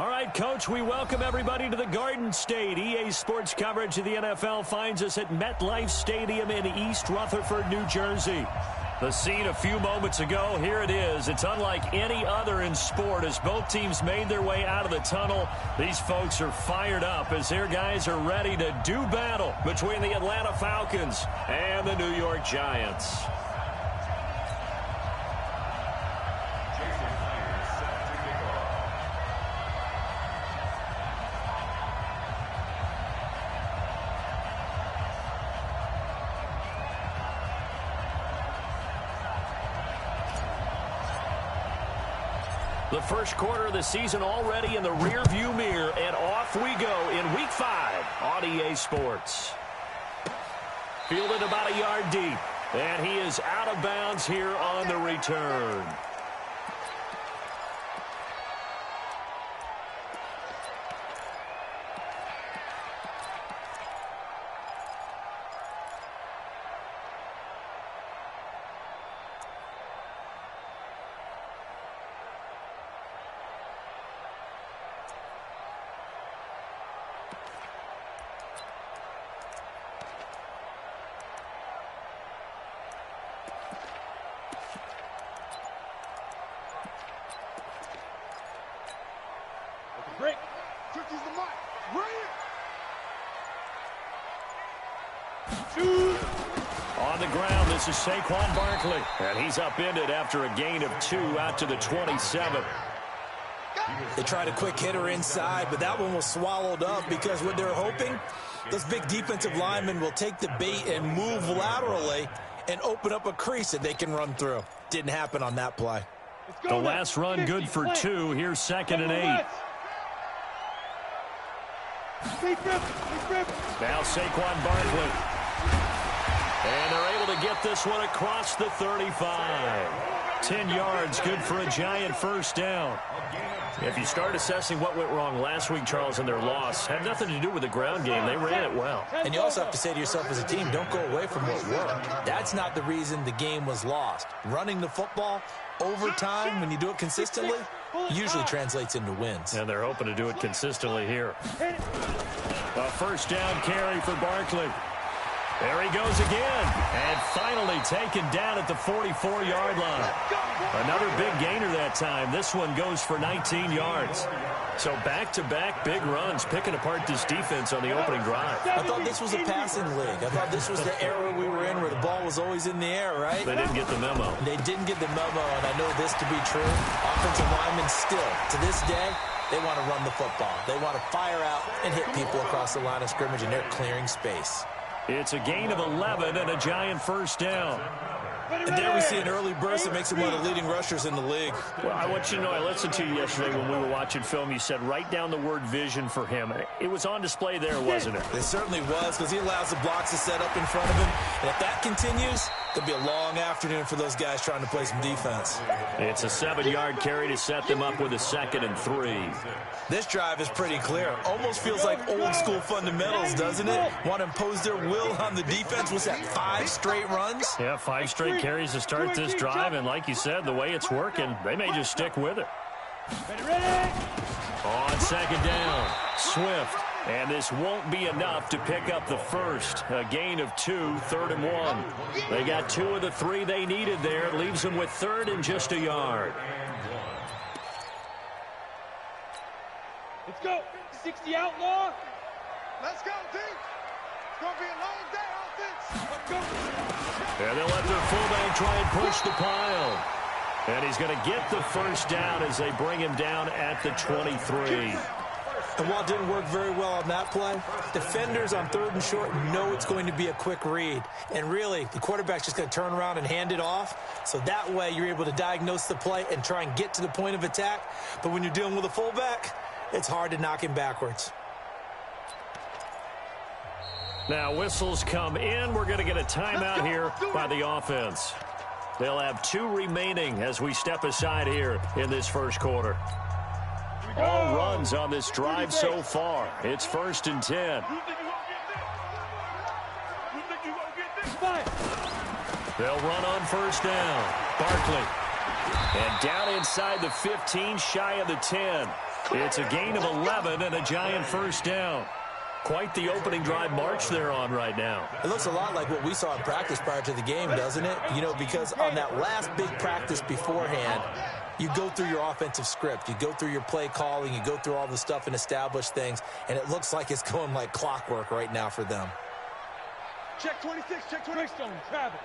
All right, Coach, we welcome everybody to the Garden State. EA Sports coverage of the NFL finds us at MetLife Stadium in East Rutherford, New Jersey. The scene a few moments ago, here it is. It's unlike any other in sport as both teams made their way out of the tunnel. These folks are fired up as their guys are ready to do battle between the Atlanta Falcons and the New York Giants. The first quarter of the season already in the rearview mirror, and off we go in Week 5 on EA Sports. Fielded about a yard deep, and he is out of bounds here on the return. Break. Turkey's the mic. On the ground, this is Saquon Barkley. And he's upended after a gain of 2 out to the 27. They tried a quick hitter inside, but that one was swallowed up because what they're hoping, those big defensive linemen will take the bait and move laterally and open up a crease that they can run through. Didn't happen on that play. The last run good for 2. Here's 2nd and 8. Now Saquon Barkley. And they're able to get this one across the 35. 10 yards, good for a Giant first down. If you start assessing what went wrong last week, Charles, in their loss, had nothing to do with the ground game. They ran it well. And you also have to say to yourself as a team, don't go away from what worked. That's not the reason the game was lost. Running the football over time, when you do it consistently, usually translates into wins. And they're hoping to do it consistently here. A first down carry for Barkley. There he goes again. And finally taken down at the 44-yard line. Another big gainer that time. This one goes for 19 yards. So back-to-back big runs, picking apart this defense on the opening drive. I thought this was a passing league. I thought this was the era we were in where the ball was always in the air, right? They didn't get the memo. They didn't get the memo, and I know this to be true. Offensive linemen still, to this day, they want to run the football. They want to fire out and hit people across the line of scrimmage, and they're clearing space. It's a gain of 11 and a Giant first down. And there we see an early burst that makes him one of the leading rushers in the league. Well, I want you to know, I listened to you yesterday when we were watching film. You said write down the word vision for him. It was on display there, wasn't it? It certainly was, because he allows the blocks to set up in front of him. And if that continues, it'll be a long afternoon for those guys trying to play some defense. It's a 7-yard carry to set them up with a 2nd and 3. This drive is pretty clear. Almost feels like old-school fundamentals, doesn't it? Want to impose their will on the defense. What's that, 5 straight runs? Yeah, 5 straight carries to start this drive. And like you said, the way it's working, they may just stick with it. On 2nd down, Swift. And this won't be enough to pick up the first. A gain of 2, 3rd and 1. They got 2 of the 3 they needed there. It leaves them with 3rd and just a yard. Let's go. 60 outlaw. Let's go, D. It's going to be a long day, offense. Let's go. And they'll let their fullback try and push the pile. And he's going to get the first down as they bring him down at the 23. And while it didn't work very well on that play, defenders on 3rd and short know it's going to be a quick read. And really, the quarterback's just going to turn around and hand it off. So that way, you're able to diagnose the play and try and get to the point of attack. But when you're dealing with a fullback, it's hard to knock him backwards. Now, whistles come in. We're going to get a timeout here by the offense. They'll have 2 remaining as we step aside here in this first quarter. All runs on this drive so far. It's 1st and 10. They'll run on first down. Barkley. And down inside the 15, shy of the 10. It's a gain of 11 and a Giant first down. Quite the opening drive march they're on right now. It looks a lot like what we saw in practice prior to the game, doesn't it? You know, because on that last big practice beforehand, you go through your offensive script. You go through your play calling. You go through all the stuff and establish things. And it looks like it's going like clockwork right now for them. Check 26. Check 26. Grab it.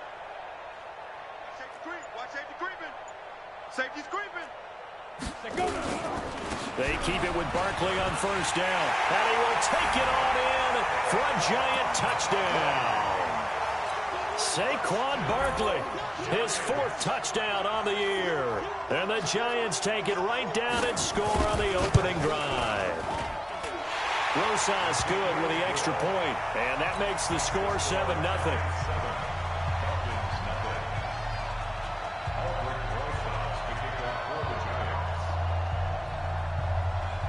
Watch safety creeping. Safety's creeping. They keep it with Barkley on first down. And he will take it on in for a Giant touchdown. Saquon Barkley, his 4th touchdown on the year. And the Giants take it right down and score on the opening drive. Rosas good with the extra point. And that makes the score 7-0.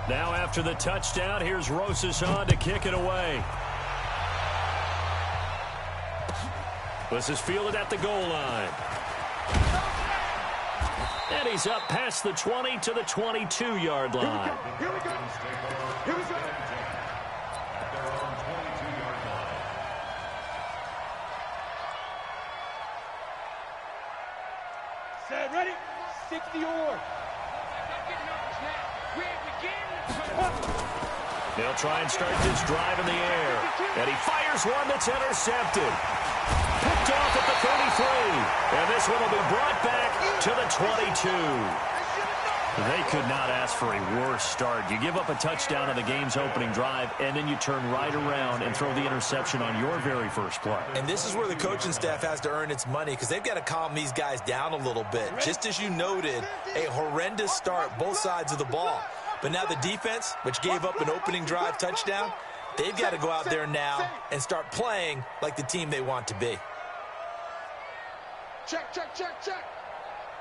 Now after the touchdown, here's Rosas on to kick it away. This is fielded at the goal line. And he's up past the 20 to the 22-yard line. Here we go. Here we go. Set, ready? 60 or. They'll try and start this drive in the air. And he fires one that's intercepted. Picked off at the 33. And this one will be brought back to the 22. They could not ask for a worse start. You give up a touchdown on the game's opening drive, and then you turn right around and throw the interception on your very first play. And this is where the coaching staff has to earn its money because they've got to calm these guys down a little bit. Just as you noted, a horrendous start, both sides of the ball. But now the defense, which gave up an opening drive touchdown, they've got to go out there now and start playing like the team they want to be. Check.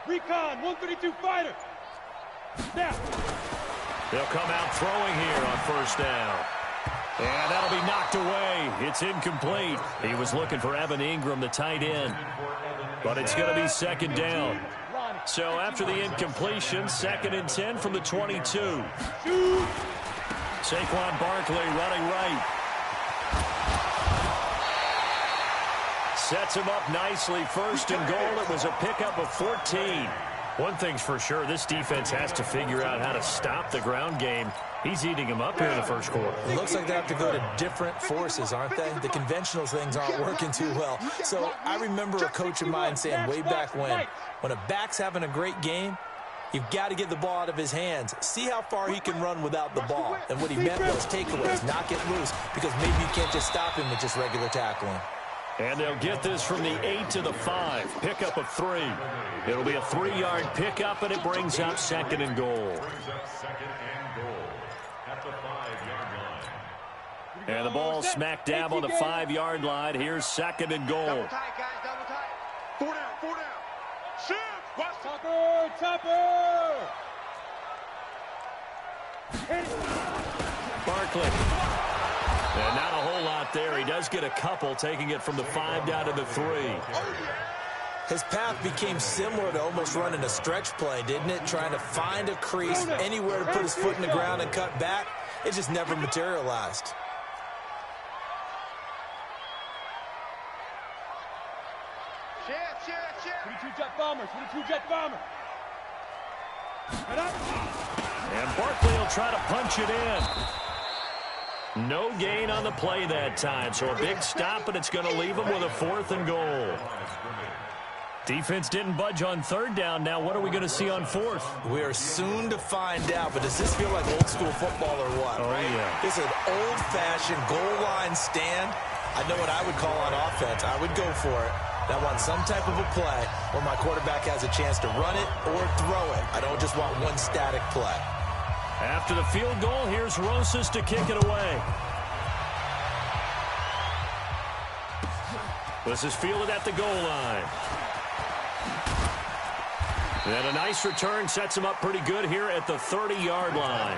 Recon, 132 fighter. Now. They'll come out throwing here on first down. And that'll be knocked away. It's incomplete. He was looking for Evan Ingram, the tight end. But it's going to be second down. So after the incompletion, 2nd and 10 from the 22. Saquon Barkley running right. Sets him up nicely. 1st and goal. It was a pickup of 14. One thing's for sure, this defense has to figure out how to stop the ground game. He's eating him up here in the first quarter. It looks like they have to go to different forces, aren't they? The conventional things aren't working too well. So I remember a coach of mine saying way back when a back's having a great game, you've got to get the ball out of his hands. See how far he can run without the ball. And what he meant was takeaways, not get loose, because maybe you can't just stop him with just regular tackling. And they'll get this from the 8 to the 5. Pickup of 3. It'll be a 3-yard pickup, and it brings up 2nd and goal. And the ball smack dab on the 5-yard line. Here's 2nd and goal. Double tight, guys, double tight. 4 down. Shoot! Topper! Barkley. And not a whole lot there. He does get a couple, taking it from the 5 down to the 3. His path became similar to almost running a stretch play, didn't it? Trying to find a crease, anywhere to put his foot in the ground and cut back. It just never materialized. Check. 22 jet bomber. And Barkley will try to punch it in. No gain on the play that time, so a big stop, and it's going to leave him with a 4th and goal. Defense didn't budge on 3rd down. Now what are we going to see on 4th? We are soon to find out, but does this feel like old school football or what? Oh, right? Yeah. It's an old-fashioned goal line stand. I know what I would call on offense. I would go for it. I want some type of a play where my quarterback has a chance to run it or throw it. I don't just want one static play. After the field goal, here's Rosas to kick it away. This is fielded at the goal line. And a nice return sets him up pretty good here at the 30-yard line.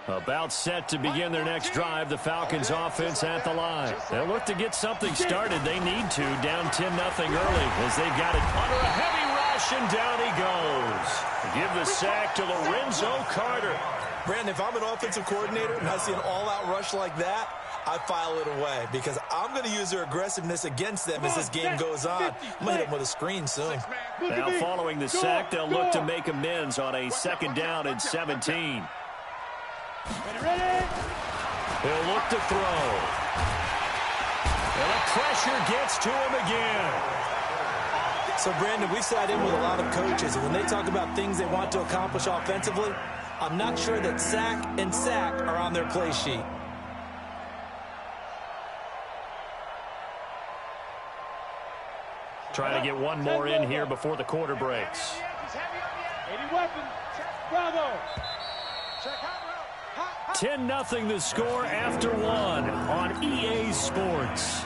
About set to begin their next drive, the Falcons offense at the line. They'll look to get something started. They need to, down 10-0 early as they've got it under a heavy rush, and down he goes. Give the sack to Lorenzo Carter. Brandon, if I'm an offensive coordinator and I see an all-out rush like that, I file it away because I'm going to use their aggressiveness against them as this game goes on. I'm going to hit them with a screen soon. Now following the sack, they'll look to make amends on a 2nd down and 17. He'll look to throw. And the pressure gets to him again. So, Brandon, we sat in with a lot of coaches, and when they talk about things they want to accomplish offensively, I'm not sure that sack and sack are on their play sheet. Trying to get one more in here before the quarter breaks. 10-0 the score after 1 on EA Sports.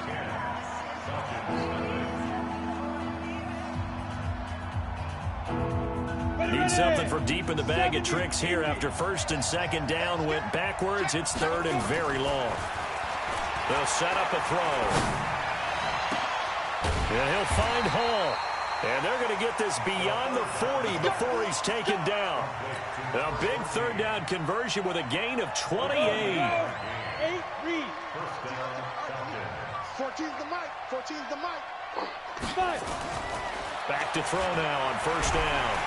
Need something from deep in the bag of tricks here after 1st and 2nd down went backwards. It's 3rd and very long. They'll set up a throw. And he'll find Hall. And they're going to get this beyond the 40 before he's taken down. A big 3rd down conversion with a gain of 28. 14's the mic. 14's the mic. Back to throw now on 1st down.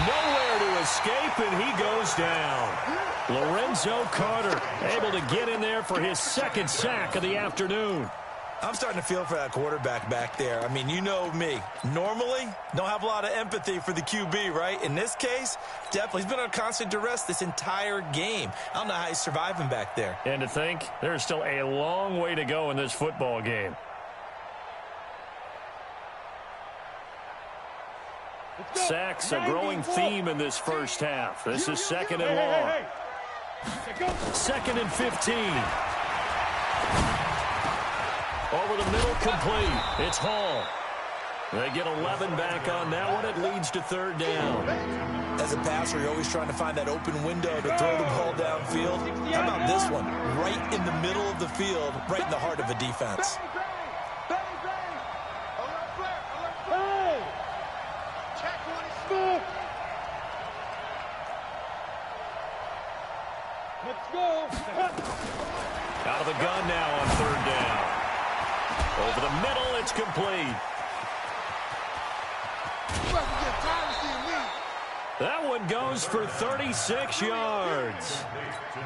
Nowhere to escape, and he goes down. Lorenzo Carter able to get in there for his 2nd sack of the afternoon. I'm starting to feel for that quarterback back there. I mean, you know me. Normally, don't have a lot of empathy for the QB, right? In this case, definitely. He's been on constant duress this entire game. I don't know how he's surviving back there. And to think, there's still a long way to go in this football game. Sacks, a growing theme in this 1st half. This is 2nd and long. 2nd and 15. Over the middle, complete. It's Hall. They get 11 back on that one. It leads to 3rd down. As a passer, you're always trying to find that open window to throw the ball downfield. How about this one? Right in the middle of the field, right in the heart of a defense. Let's go. Out of the gun now on 3rd down. Over the middle, it's complete. That one goes for 36 yards.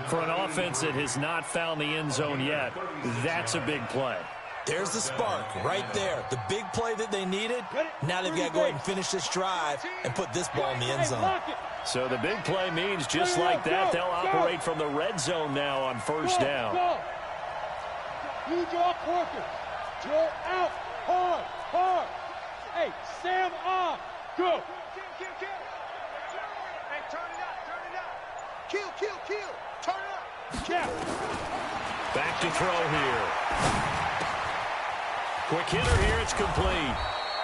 For an offense that has not found the end zone yet, that's a big play. There's the spark right there. The big play that they needed. Now they've got to go ahead and finish this drive and put this ball in the end zone. So the big play means just like that, they'll operate from the red zone now on 1st down. You draw quarters. Draw out. Hard. Hard. Hey, Sam off. Go. Kill. Hey, turn it up. Turn it up. Kill. Turn it up. Kill. Back to throw here. Quick hitter here. It's complete.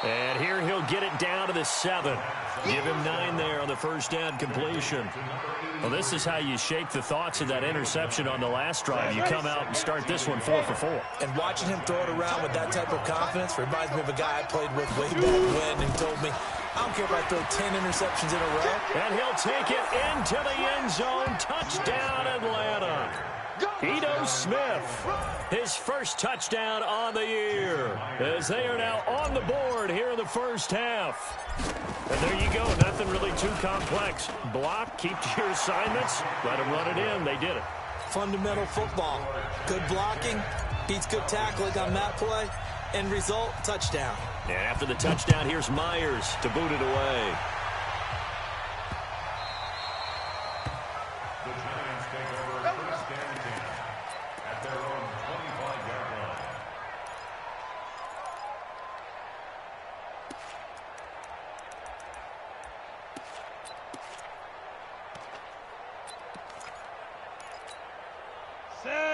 And here he'll get it down to the 7. Give him 9 there on the 1st down completion. Well, this is how you shake the thoughts of that interception on the last drive. You come out and start this one 4 for 4. And watching him throw it around with that type of confidence reminds me of a guy I played with way back when and told me, I don't care if I throw 10 interceptions in a row. And he'll take it into the end zone. Touchdown, Atlanta. Ito Smith, his 1st touchdown on the year, as they are now on the board here in the 1st half. And there you go, nothing really too complex. Block, keep to your assignments, let them run it in. They did it. Fundamental football. Good blocking, beats good tackling on that play, end result, touchdown. And after the touchdown, here's Myers to boot it away.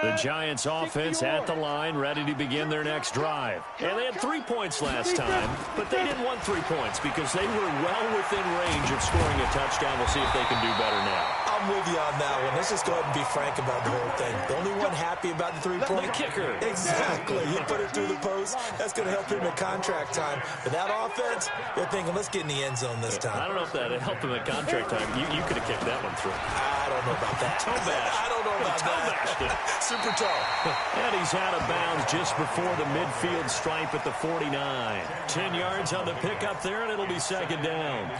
The Giants offense at the line, ready to begin their next drive. And they had 3 points last time, but they didn't want 3 points because they were well within range of scoring a touchdown. We'll see if they can do better now. I'm with you on that one. Let's just go ahead and be frank about the whole thing. The only one happy about the three-point. The kicker. Exactly. He put it through the post. That's going to help him at contract time. But that offense, they're thinking, let's get in the end zone this time. I don't know if that helped him at contract time. You could have kicked that one through. I don't know about that. Toe bash. I don't know about that. Super toe. And he's out of bounds just before the midfield stripe at the 49. 10 yards on the pickup there, and it'll be second down.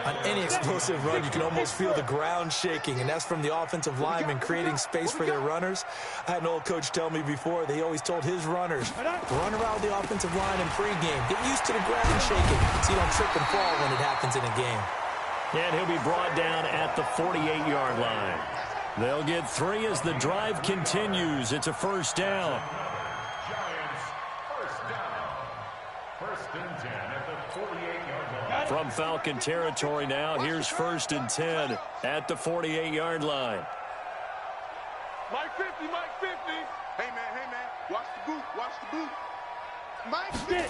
On any explosive run, you can almost feel the ground shaking, and that's from the offensive linemen creating space for their runners. I had an old coach tell me before, they always told his runners, run around the offensive line in pregame. Get used to the ground shaking so you don't trip and fall when it happens in a game. And he'll be brought down at the 48-yard line. They'll get 3 as the drive continues. It's a first down. From Falcon territory now, here's 1st and 10 at the 48-yard line. Mike 50, Mike 50. Hey, man, watch the boot, watch the boot. Mike 50.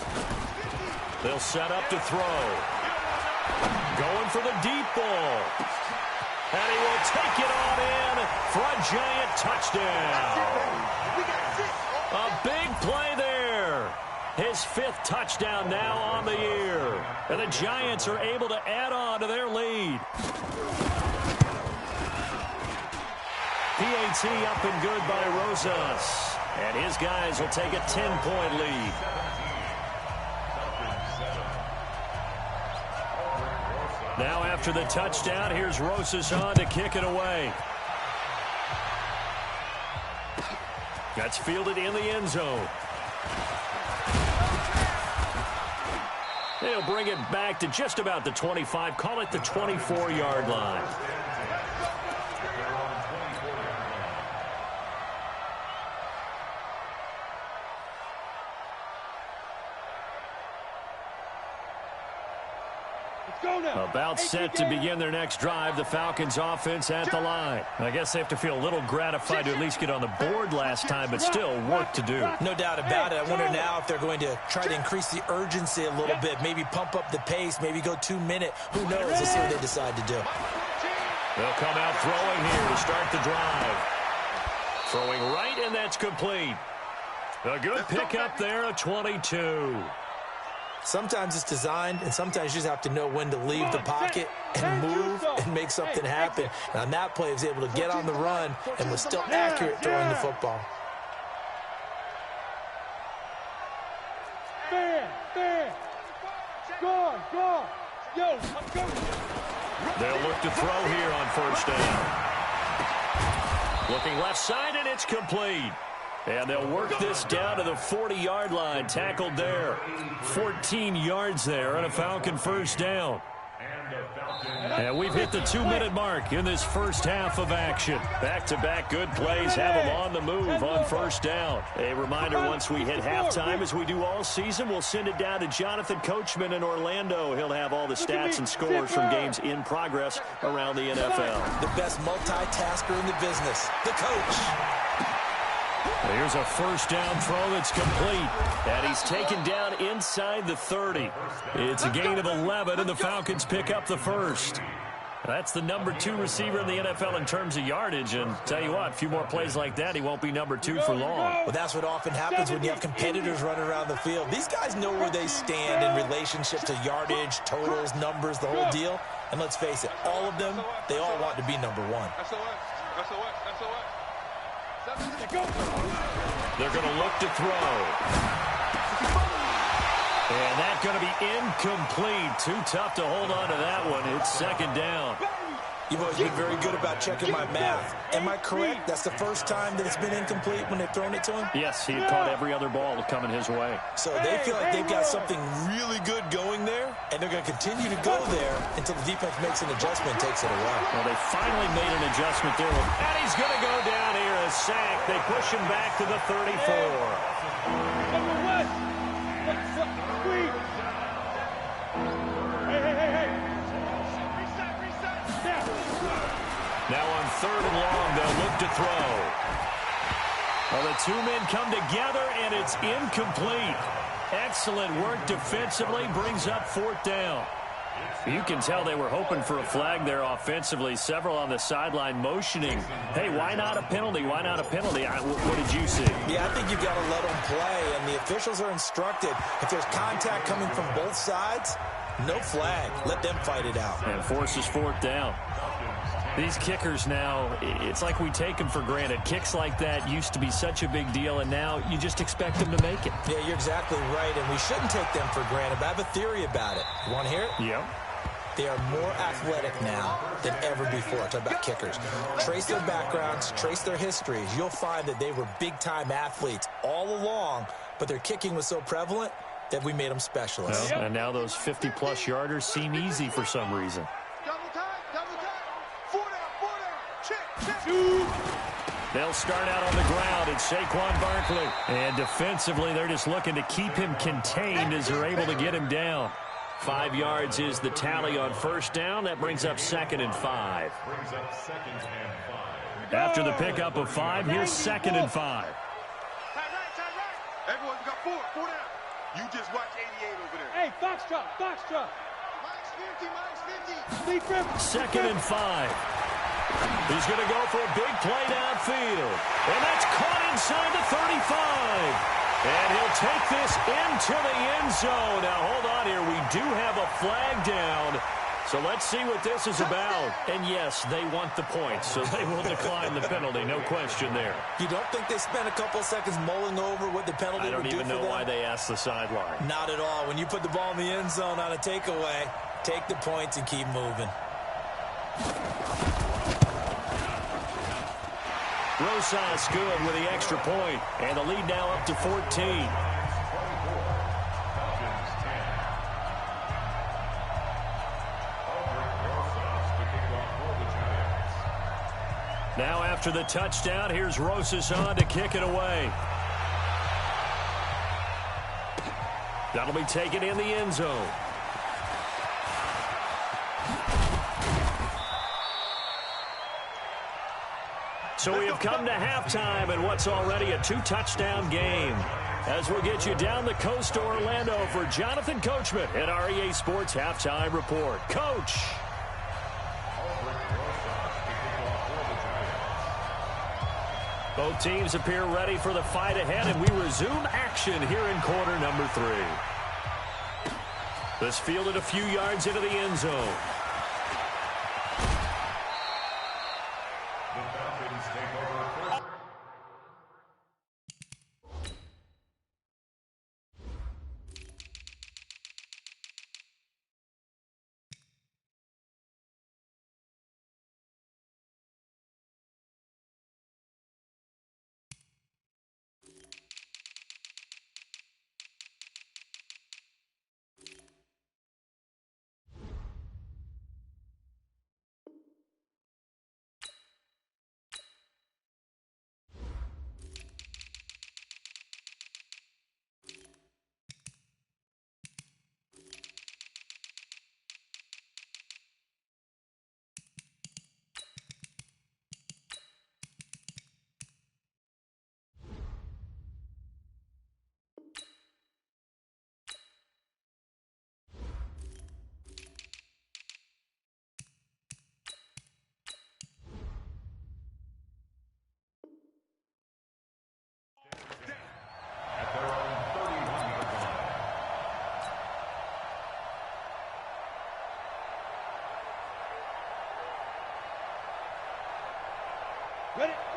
They'll set up to throw. Going for the deep ball. And he will take it on in for a giant touchdown. A big play there. His 5th touchdown now on the year. And the Giants are able to add on to their lead. PAT up and good by Rosas. And his guys will take a 10-point lead. Now after the touchdown, here's Rosas on to kick it away. That's fielded in the end zone. They'll bring it back to just about the 25. Call it the 24-yard line. About set to begin their next drive. The Falcons offense at the line. I guess they have to feel a little gratified to at least get on the board last time, but still work to do. No doubt about it. I wonder now if they're going to try to increase the urgency a little bit, maybe pump up the pace, maybe go 2-minute. Who knows? Let's see what they decide to do. They'll come out throwing here to start the drive. Throwing right, and that's complete. A good pickup there, a 22. Sometimes it's designed, and sometimes you just have to know when to leave the pocket and move and make something happen. And on that play, he was able to get on the run and was still accurate throwing the football. Go. Yo, they'll look to throw here on first down. Looking left side, and it's complete. And they'll work this down to the 40-yard line. Tackled there. 14 yards there on a Falcon first down. And we've hit the 2-minute mark in this first half of action. Back-to-back good plays have them on the move on first down. A reminder, once we hit halftime, as we do all season, we'll send it down to Jonathan Coachman in Orlando. He'll have all the stats and scores from games in progress around the NFL. The best multitasker in the business, the coach. Here's a first down throw that's complete. And he's taken down inside the 30. It's a gain of 11, and the Falcons pick up the first. That's the number 2 receiver in the NFL in terms of yardage. And tell you what, a few more plays like that, he won't be number 2 for long. Well, that's what often happens when you have competitors running around the field. These guys know where they stand in relationship to yardage, totals, numbers, the whole deal. And let's face it, all of them, they all want to be number 1. They're going to look to throw. And that's going to be incomplete. Too tough to hold on to that one. It's second down. You've always been very good about checking my math. Am I correct? That's the first time that it's been incomplete when they've thrown it to him? Yes, he had caught every other ball coming his way. So they feel like they've got something really good going there, and they're going to continue to go there until the defense makes an adjustment and takes it away. Well, they finally made an adjustment there. And he's going to go down here, a sack. They push him back to the 34. Now on 3rd and long, they'll look to throw. Well, the 2 men come together, and it's incomplete. Excellent work defensively, brings up 4th down. You can tell they were hoping for a flag there offensively. Several on the sideline motioning, hey, why not a penalty? Why not a penalty? What did you see? Yeah, I think you've got to let them play, and the officials are instructed. If there's contact coming from both sides, no flag. Let them fight it out. And forces fourth down. These kickers now, it's like we take them for granted. Kicks like that used to be such a big deal, and now you just expect them to make it. Yeah, you're exactly right, and we shouldn't take them for granted. But I have a theory about it. You want to hear it? Yeah. They are more athletic now than ever before. Talk about kickers. Trace their backgrounds, trace their histories. You'll find that they were big-time athletes all along, but their kicking was so prevalent that we made them specialists. Well, and now those 50-plus yarders seem easy for some reason. They'll start out on the ground. It's Saquon Barkley. And defensively, they're just looking to keep him contained as they're able to get him down. 5 yards is the tally on first down. That brings up 2nd and 5. After the pickup of 5, here's 2nd and 5. Everyone got 4 down. You just watch 88 over there. Hey, Foxtrot. -50. 2nd and 5. He's going to go for a big play downfield. And that's caught inside the 35. And he'll take this into the end zone. Now, hold on here. We do have a flag down. So let's see what this is about. And, yes, they want the points, so they will decline the penalty. No question there. You don't think they spent a couple seconds mulling over what the penalty would do for them? I don't even know why they asked the sideline. Not at all. When you put the ball in the end zone on a takeaway, take the points and keep moving. Rosas good with the extra point, and the lead now up to 14. Now after the touchdown, here's Rosas on to kick it away. That'll be taken in the end zone. So we have come to halftime in what's already a 2-touchdown game. As we'll get you down the coast to Orlando for Jonathan Coachman at our EA Sports Halftime Report. Coach. Both teams appear ready for the fight ahead, and we resume action here in quarter number 3. This fielded a few yards into the end zone.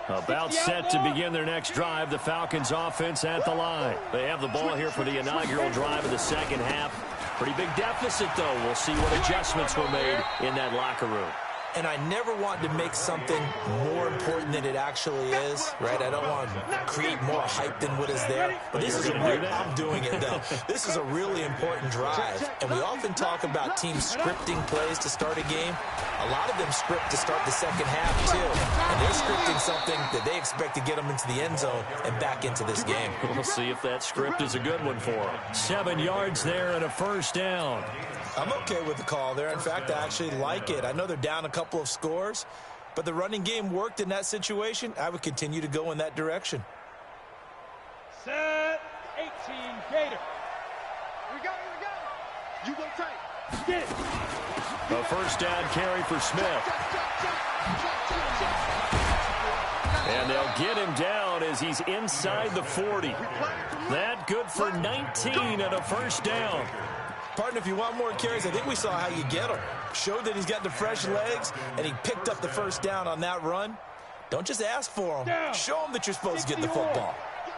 About set to begin their next drive, the Falcons offense at the line. They have the ball here for the inaugural drive of the second half. Pretty big deficit, though. We'll see what adjustments were made in that locker room. And I never want to make something more important than it actually is, right? I don't want to create more hype than what is there. But this is I'm doing it, though. This is a really important drive. And we often talk about teams scripting plays to start a game. A lot of them script to start the second half, too. And they're scripting something that they expect to get them into the end zone and back into this game. We'll see if that script is a good one for them. 7 yards there and a first down. I'm okay with the call there. In fact, I actually like it. I know they're down a couple of scores, but the running game worked in that situation. I would continue to go in that direction. Set 18 Gator. We got it. You go tight. Get it. A first down carry for Smith. And they'll get him down as he's inside the 40. That good for 19 and a first down. Partner, if you want more carries, I think we saw how you get them. Showed that he's got the fresh legs, and he picked up the first down on that run. Don't just ask for him. Show him that you're supposed to get the football.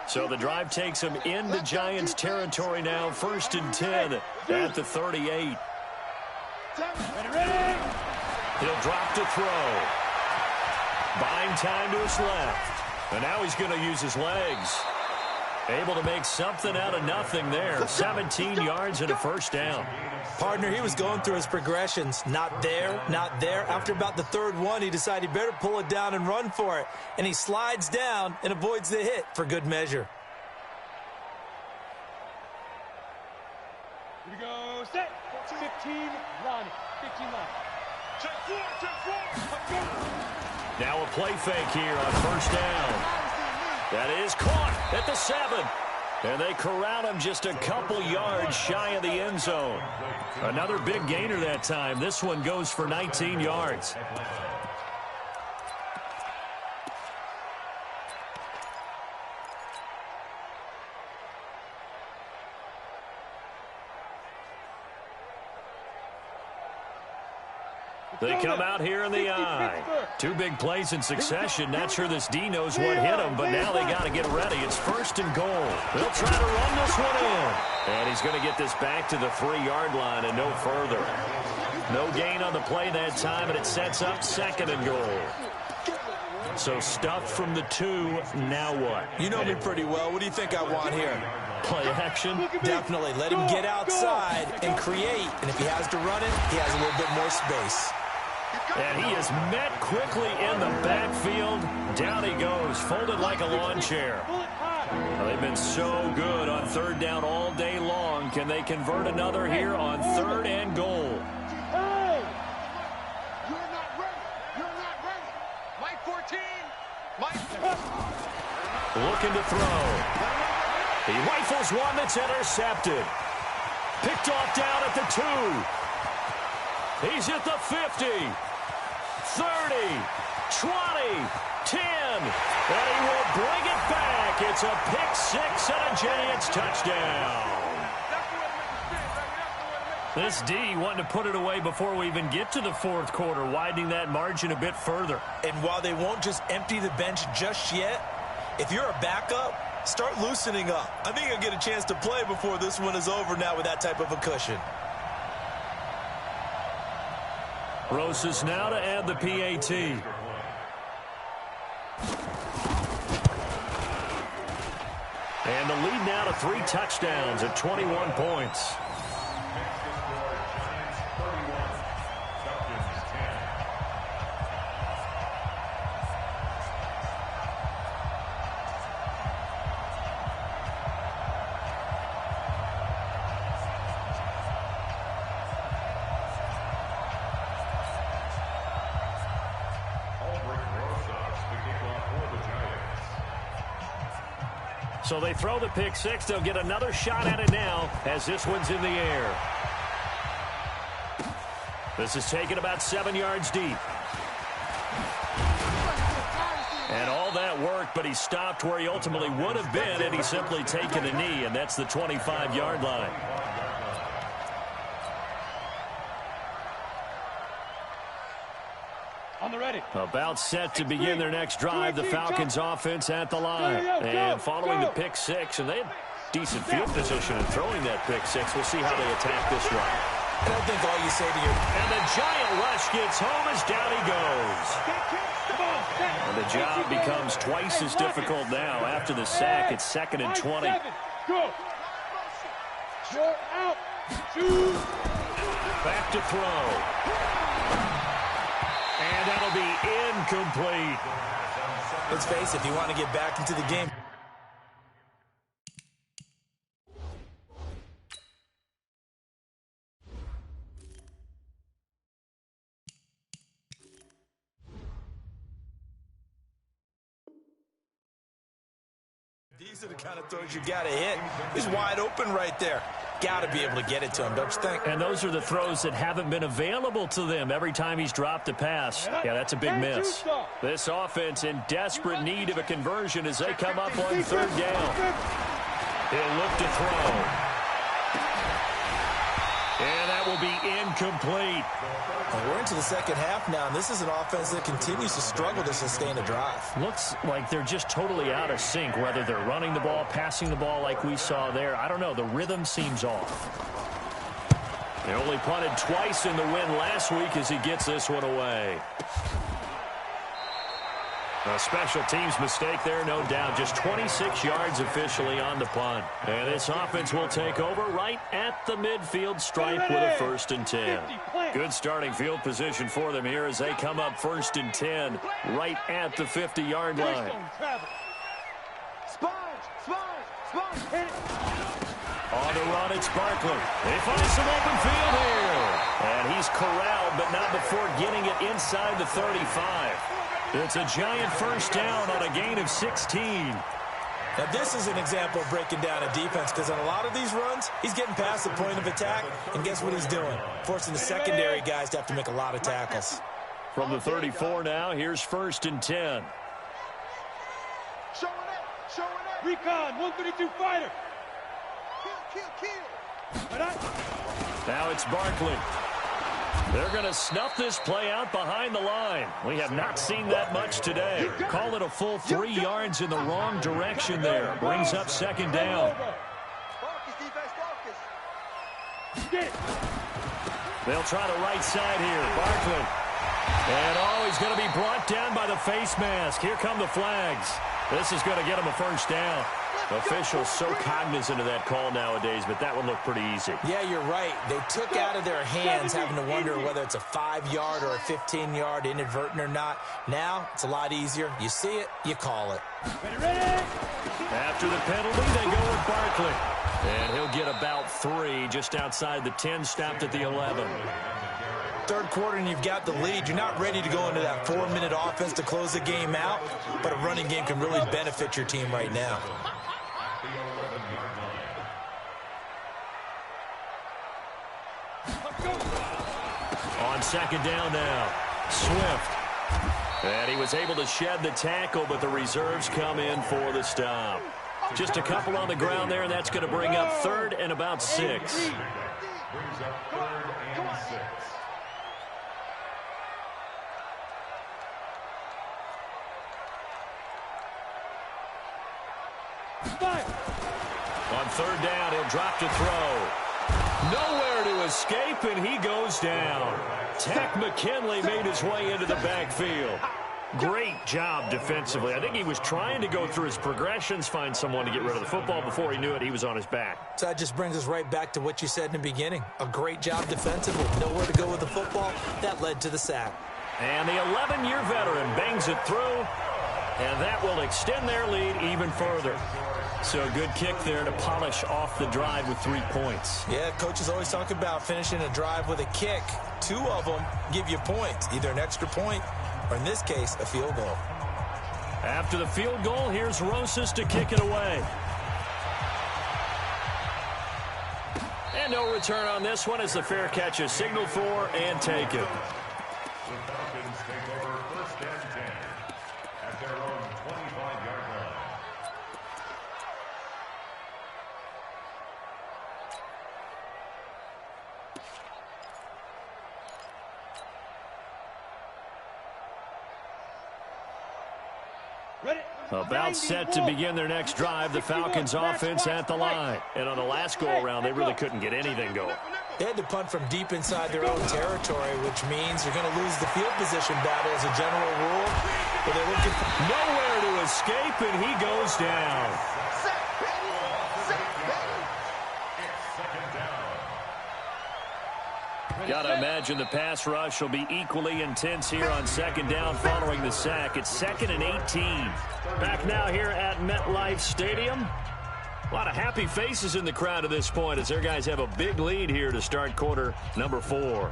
So the drive takes him into Giants territory now. 1st and 10 at the 38. Ready. He'll drop to throw. Buying time to his left. And now he's going to use his legs. Able to make something out of nothing there. 17 yards and a first down. Partner, he was going through his progressions. Not there, not there. After about the 3rd one, he decided he better pull it down and run for it. And he slides down and avoids the hit for good measure. Here we go. Set. 15 line. 15 line. Check four. Now a play fake here on first down. That is caught at the 7. And they corral him just a couple yards shy of the end zone. Another big gainer that time. This one goes for 19 yards. They come out here in the eye. 2 big plays in succession. Not sure this D knows what hit him, but now they got to get ready. It's 1st and goal. They'll try to run this one in. And he's going to get this back to the 3-yard line and no further. No gain on the play that time, and it sets up 2nd and goal. So stuffed from the 2, now what? You know me pretty well. What do you think I want here? Play action? Definitely. Let him get outside and create. And if he has to run it, he has a little bit more space. And he is met quickly in the backfield. Down he goes, folded like a lawn chair. Well, they've been so good on 3rd down all day long. Can they convert another here on 3rd and goal? Hey! You're not ready. You're not ready. Mike 14. Looking to throw. He rifles one that's intercepted. Picked off down at the 2. He's at the 50. 30, 20, 10, and he will bring it back. It's a pick 6 and a Giants touchdown. This D wanting to put it away before we even get to the 4th quarter, widening that margin a bit further. And while they won't just empty the bench just yet, if you're a backup, start loosening up. I think you'll get a chance to play before this one is over now with that type of a cushion. Rosas now to add the PAT. And the lead now to 3 touchdowns at 21 points. So they throw the pick 6. They'll get another shot at it now as this one's in the air. This is taken about 7 yards deep. And all that work, but he stopped where he ultimately would have been had he simply taken a knee, and that's the 25-yard line. On the ready. About set to begin their next drive. The Falcons offense at the line. And following the pick 6, and they had decent field position in throwing that pick 6. We'll see how they attack this drive. And I think all you say to your... And the Giant rush gets home as down he goes. And the job becomes twice as difficult now. After the sack, it's 2nd and 20. Go. Short out. Shoot. Back to throw. And that'll be incomplete. Let's face it, if you want to get back into the game. These are the kind of throws you got to hit. He's wide open right there. got to be able to get it to him, don't you think? And those are the throws that haven't been available to them every time he's dropped a pass. Yeah, that's a big miss. This offense in desperate need of a conversion as they come up on third down. He'll look to throw. And that will be incomplete. Well, we're into the second half now, and this is an offense that continues to struggle to sustain a drive. Looks like they're just totally out of sync, whether they're running the ball, passing the ball like we saw there. I don't know. The rhythm seems off. They only punted twice in the win last week as he gets this one away. A special teams mistake there, no doubt. Just 26 yards officially on the punt. And this offense will take over right at the midfield stripe with a 1st and 10. Good starting field position for them here as they come up 1st and 10 right at the 50-yard line. On the run, it's Barkley. They find some open field here. And he's corralled, but not before getting it inside the 35. It's a giant 1st down on a gain of 16. Now, this is an example of breaking down a defense because on a lot of these runs, he's getting past the point of attack, and guess what he's doing? Forcing the secondary guys to have to make a lot of tackles. From the 34 now, here's 1st and 10. Recon, 132 fighter. Now it's Barkley. They're going to snuff this play out behind the line. We have not seen that much today. Call it a full 3 yards in the wrong direction there. Brings up 2nd down. They'll try the right side here. Barkley. And, he's going to be brought down by the face mask. Here come the flags. This is going to get him a 1st down. Officials so cognizant of that call nowadays, but that would look pretty easy. Yeah, you're right. They took out of their hands having to wonder whether it's a 5-yard or a 15-yard inadvertent or not. Now, it's a lot easier. You see it, you call it. After the penalty, they go with Barkley. And he'll get about 3 just outside the 10, stopped at the 11. Third quarter and you've got the lead. You're not ready to go into that 4-minute offense to close the game out, but a running game can really benefit your team right now. On 2nd down now, Swift. And he was able to shed the tackle, but the reserves come in for the stop. Just a couple on the ground there, and that's going to bring up 3rd and about 6. On 3rd down, he'll drop to throw. Nowhere to escape, and he goes down. Tack McKinley made his way into the backfield. Great job defensively. I think he was trying to go through his progressions, find someone to get rid of the football. Before he knew it, he was on his back. So that just brings us right back to what you said in the beginning. A great job defensively. Nowhere to go with the football. That led to the sack. And the 11-year veteran bangs it through, and that will extend their lead even further. So a good kick there to polish off the drive with 3 points. Yeah, coaches always talk about finishing a drive with a kick. 2 of them give you points, either an extra point or, in this case, a field goal. After the field goal, here's Rosas to kick it away. And no return on this one as the fair catch is signaled for and taken. The Falcons take over 1st and 10 at their own 25-yard line. About set to begin their next drive, the Falcons offense at the line. And on the last go-around, they really couldn't get anything going. They had to punt from deep inside their own territory, which means you're going to lose the field position battle as a general rule. But they're looking for nowhere to escape, and he goes down. Gotta imagine the pass rush will be equally intense here on 2nd down following the sack. It's 2nd and 18. Back now here at MetLife Stadium. A lot of happy faces in the crowd at this point as their guys have a big lead here to start quarter number 4.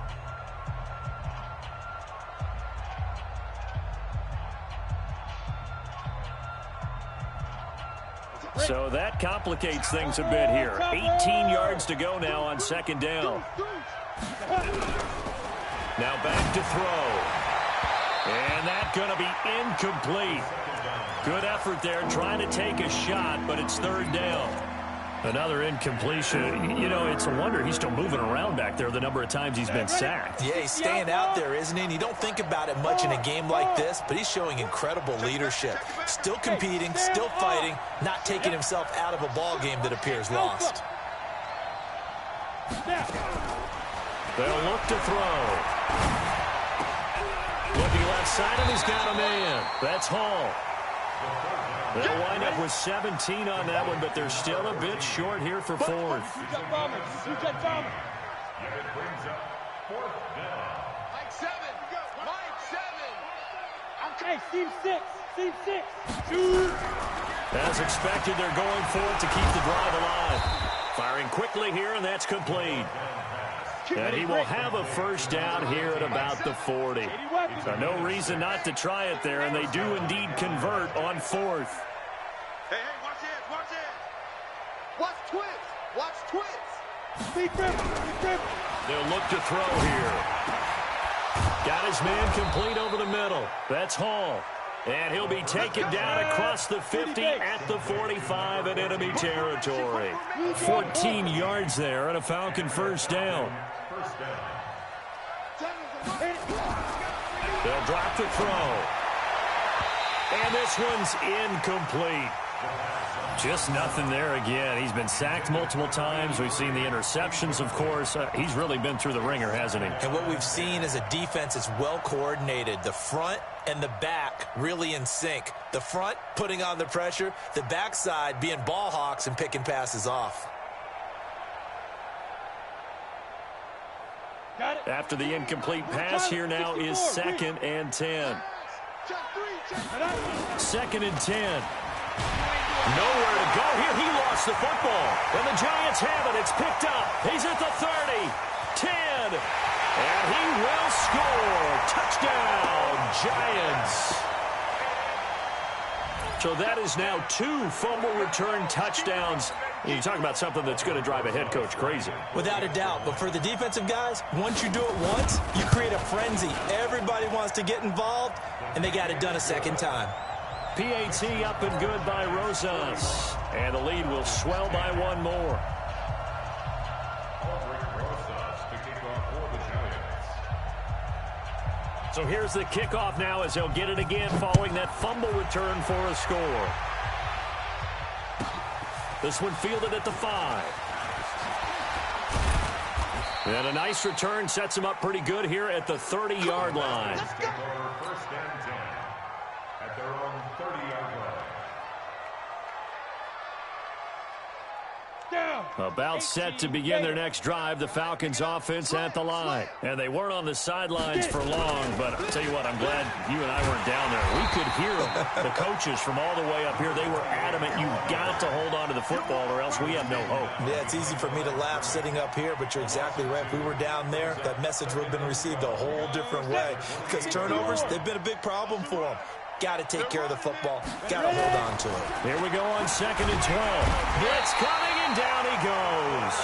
So that complicates things a bit here. 18 yards to go now on second down. Now back to throw. And that's going to be incomplete. Good effort there trying to take a shot, but it's third down. Another incompletion. You know, it's a wonder he's still moving around back there the number of times he's been sacked. Yeah, he's staying out there, isn't he? And you don't think about it much in a game like this, but he's showing incredible leadership. Still competing, still fighting, not taking himself out of a ball game that appears lost. They'll look to throw. Looking left side, and he's got a man. That's Hall. They'll wind up with 17 on that one, but they're still a bit short here for fourth. Okay, team six. As expected, they're going for it to keep the drive alive. Firing quickly here, and that's complete. And he will have a first down here at about the 40. So no reason not to try it there, and they do indeed convert on fourth. Hey, watch it. Watch twits. They'll look to throw here. Got his man complete over the middle. That's Hall. And he'll be taken down across the 50 at the 45 in enemy territory. 14 yards there and a Falcon first down. They'll drop the throw. And this one's incomplete. Just nothing there again. He's been sacked multiple times. We've seen the interceptions, of course. He's really been through the ringer, hasn't he? And what we've seen is a defense that's well coordinated. The front and the back really in sync. The front putting on the pressure. The backside being ball hawks and picking passes off. After the incomplete pass, here now is 2nd and 10. 2nd and 10. Nowhere to go here. He lost the football. And the Giants have it. It's picked up. He's at the 30. 10. And he will score. Touchdown, Giants. So that is now 2 fumble return touchdowns. You talk about something that's going to drive a head coach crazy. Without a doubt. But for the defensive guys, once you do it once, you create a frenzy. Everybody wants to get involved, and they got it done a second time. PAT up and good by Rosas. And the lead will swell by one more. So here's the kickoff now as they'll get it again following that fumble return for a score. This one fielded at the 5. And a nice return sets him up pretty good here at the 30-yard line. First and 10 at their own 30-yard line. About set to begin their next drive, the Falcons offense at the line. And they weren't on the sidelines for long, but I'll tell you what, I'm glad you and I weren't down there. We could hear the coaches from all the way up here. They were adamant, you've got to hold on to the football or else we have no hope. Yeah, it's easy for me to laugh sitting up here, but you're exactly right. If we were down there, that message would have been received a whole different way. Because turnovers, they've been a big problem for them. Got to take care of the football. Got to hold on to it. Here we go on 2nd and 12. Blitz coming, and down he goes.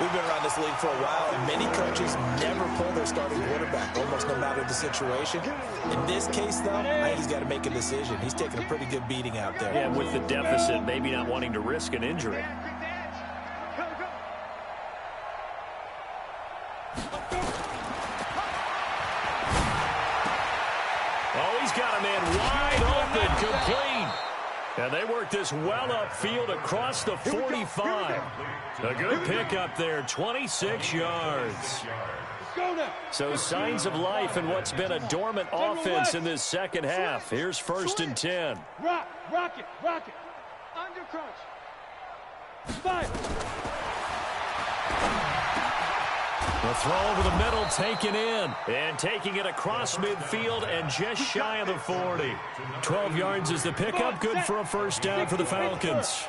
We've been around this league for a while, and many coaches never pull their starting quarterback, almost no matter the situation. In this case, though, I think he's got to make a decision. He's taking a pretty good beating out there. Yeah, with the deficit, maybe not wanting to risk an injury. Oh, he's got a man wide open, complete. And they work this well upfield across the 45. A good pickup there, 26 yards. So signs of life in what's been a dormant offense in this second half. Here's 1st and 10. Rock it. Under crunch. Fire. The throw over the middle taken in. And taking it across midfield and just shy of the 40. 12 yards is the pickup. Good for a first down for the Falcons.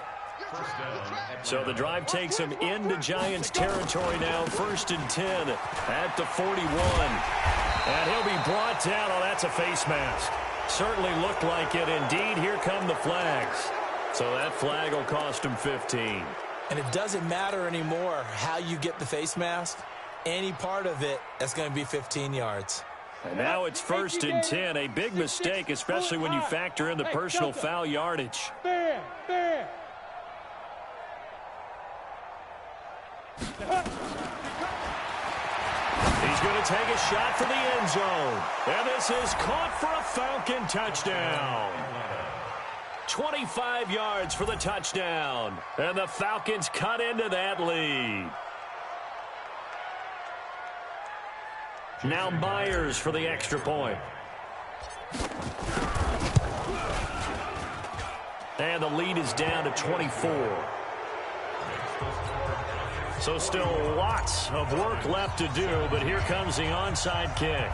So the drive takes him into Giants territory now. 1st and 10 at the 41. And he'll be brought down. Oh, that's a face mask. Certainly looked like it. Indeed, here come the flags. So that flag will cost him 15. And it doesn't matter anymore how you get the face mask. Any part of it, that's going to be 15 yards. And now it's 1st and 10. A big mistake, especially when you factor in the personal foul yardage. Fair, fair. He's going to take a shot for the end zone. And this is caught for a Falcon touchdown. 25 yards for the touchdown. And the Falcons cut into that lead. Now Myers for the extra point. And the lead is down to 24. So still lots of work left to do, but here comes the onside kick.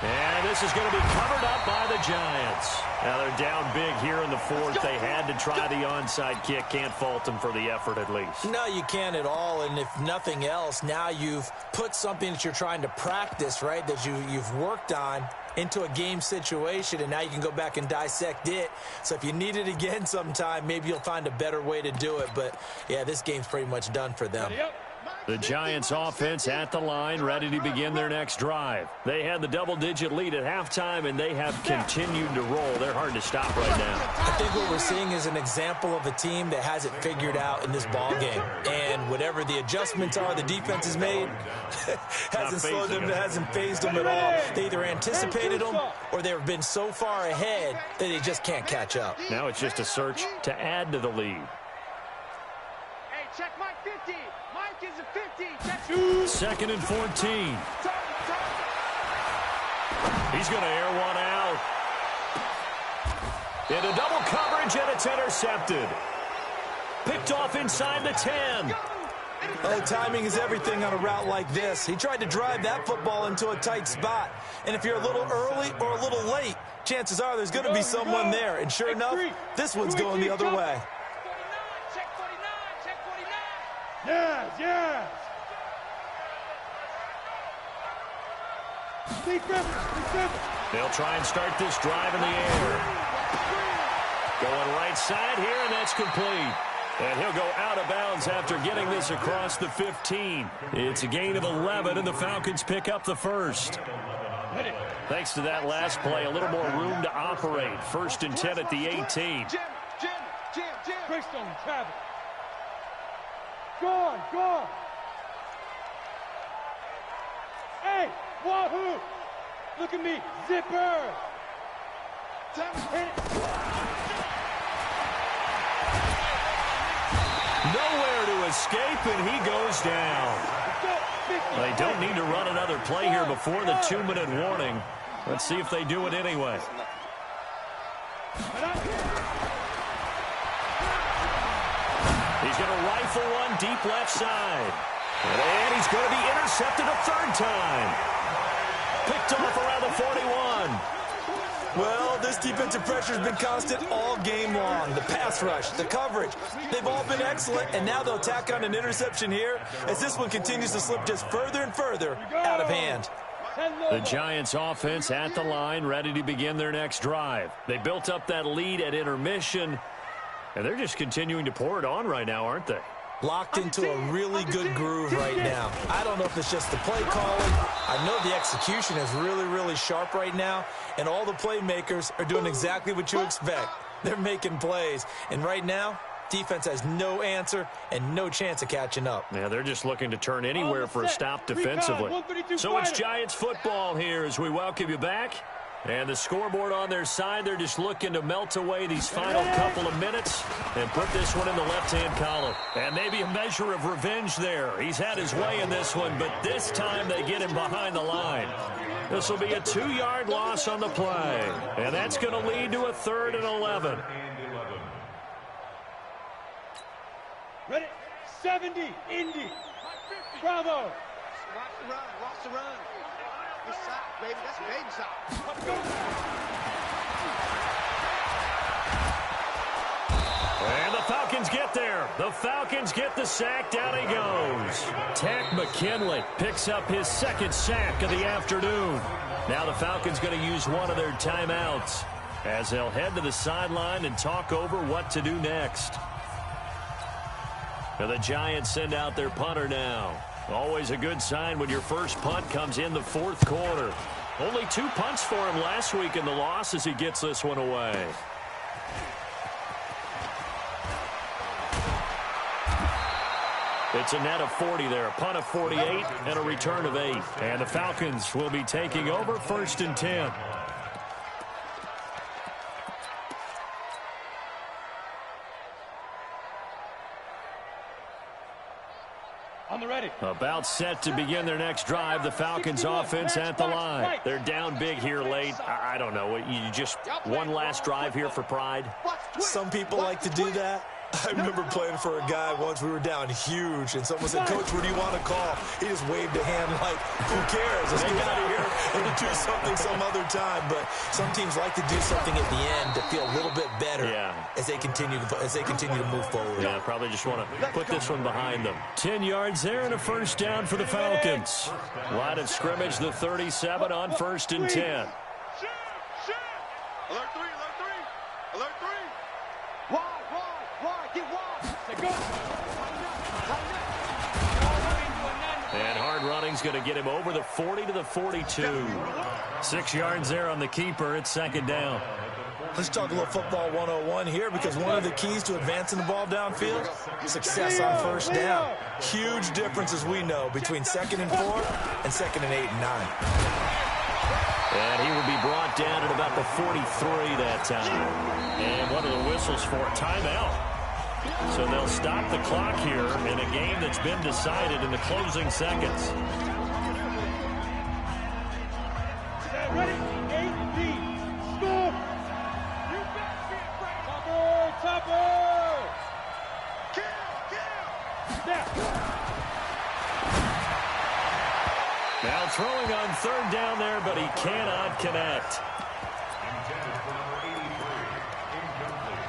And this is going to be covered up by the Giants. Now they're down big here in the 4th. They had to try the onside kick. Can't fault them for the effort at least. No, you can't at all. And if nothing else, now you've put something that you're trying to practice, right, that you've worked on into a game situation, and now you can go back and dissect it. So if you need it again sometime, maybe you'll find a better way to do it. But, yeah, this game's pretty much done for them. The Giants offense at the line, ready to begin their next drive. They had the double-digit lead at halftime, and they have continued to roll. They're hard to stop right now. I think what we're seeing is an example of a team that has it figured out in this ball game. And whatever the adjustments are the defense has made, hasn't slowed them, hasn't phased them at all. They either anticipated them or they've been so far ahead that they just can't catch up. Now it's just a search to add to the lead. Hey, check Mike 50. Mike is a 50. Check 2nd and 14. He's going to air one out. Into double coverage, and it's intercepted. Picked off inside the 10. Oh, timing is everything on a route like this. He tried to drive that football into a tight spot. And if you're a little early or a little late, chances are there's going to be someone there. And sure enough, this one's going the other way. Check 49. Check 49. Yes, yes. They'll try and start this drive in the air. Going right side here, and that's complete. And he'll go out of bounds after getting this across the 15. It's a gain of 11, and the Falcons pick up the first. Thanks to that last play, a little more room to operate. 1st and 10 at the 18. Christ on Travis. Gone, gone. Hey, wahoo! Look at me, zipper. Nowhere to escape, and he goes down. They don't need to run another play here before the 2-minute warning. Let's see if they do it anyway. He's going to rifle one deep left side. And he's going to be intercepted a 3rd time. Picked off around the 41. Well, this defensive pressure has been constant all game long. The pass rush, the coverage, they've all been excellent, and now they'll tack on an interception here as this one continues to slip just further and further out of hand. The Giants offense at the line, ready to begin their next drive. They built up that lead at intermission, and they're just continuing to pour it on right now, aren't they? Locked into a really good groove right now. I don't know if it's just the play calling. I know the execution is really, really sharp right now, and all the playmakers are doing exactly what you expect. They're making plays, and right now, defense has no answer and no chance of catching up. Yeah, they're just looking to turn anywhere for a stop defensively. So it's Giants football here as we welcome you back. And the scoreboard on their side, they're just looking to melt away these final couple of minutes and put this one in the left-hand column. And maybe a measure of revenge there. He's had his way in this one, but this time they get him behind the line. This will be a 2-yard loss on the play. And that's going to lead to a 3rd and 11. Ready? 70, Indy. Bravo. Watch the run, watch the run. Good shot, baby. That's a baby shot. Let's go. And the Falcons get there. The Falcons get the sack. Down he goes. Takk McKinley picks up his 2nd sack of the afternoon. Now the Falcons going to use one of their timeouts as they'll head to the sideline and talk over what to do next. Now the Giants send out their punter now. Always a good sign when your first punt comes in the fourth quarter. Only 2 punts for him last week in the loss as he gets this one away. It's a net of 40 there, a punt of 48, and a return of 8. And the Falcons will be taking over 1st and 10. On the ready. About set to begin their next drive. The Falcons offense at the line. They're down big here late. I don't know. You just one last drive here for pride? Some people like to do that. I remember playing for a guy once. We were down huge, and someone said, "Coach, what do you want to call?" He just waved a hand like, "Who cares? Let's get out of here and do something some other time." But some teams like to do something at the end to feel a little bit better as they continue to move forward. Yeah, probably just want to put this one behind them. 10 yards there and a first down for the Falcons. Line of scrimmage, the 37 on 1st and 10. Alert 3, alert 3, alert 3. Wide, get wide. And hard running's going to get him over the 40 to the 42. 6 yards there on the keeper. It's 2nd down. Let's talk a little football 101 here, because one of the keys to advancing the ball downfield, success on 1st down. Huge difference, as we know, between 2nd and 4 and 2nd and 8 and 9. And he will be brought down at about the 43 that time. And what are the whistles for? Timeout. So they'll stop the clock here in a game that's been decided in the closing seconds. Ready? 8-D. Score. You better be afraid. Topper. Kill. Snap. Now throwing on 3rd down there, but he cannot connect. Intended for number 83. Incomplete.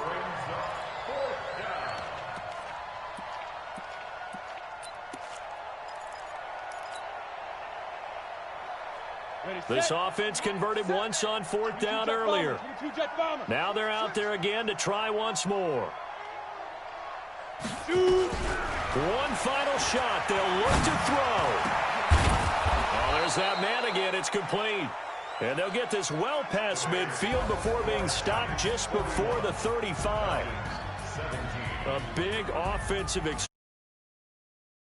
Brings up 4th down. This offense converted once on 4th down earlier. Now they're out there again to try once more. One final shot. They'll look to throw. Oh, there's that man again. It's complete. And they'll get this well past midfield before being stopped just before the 35. A big offensive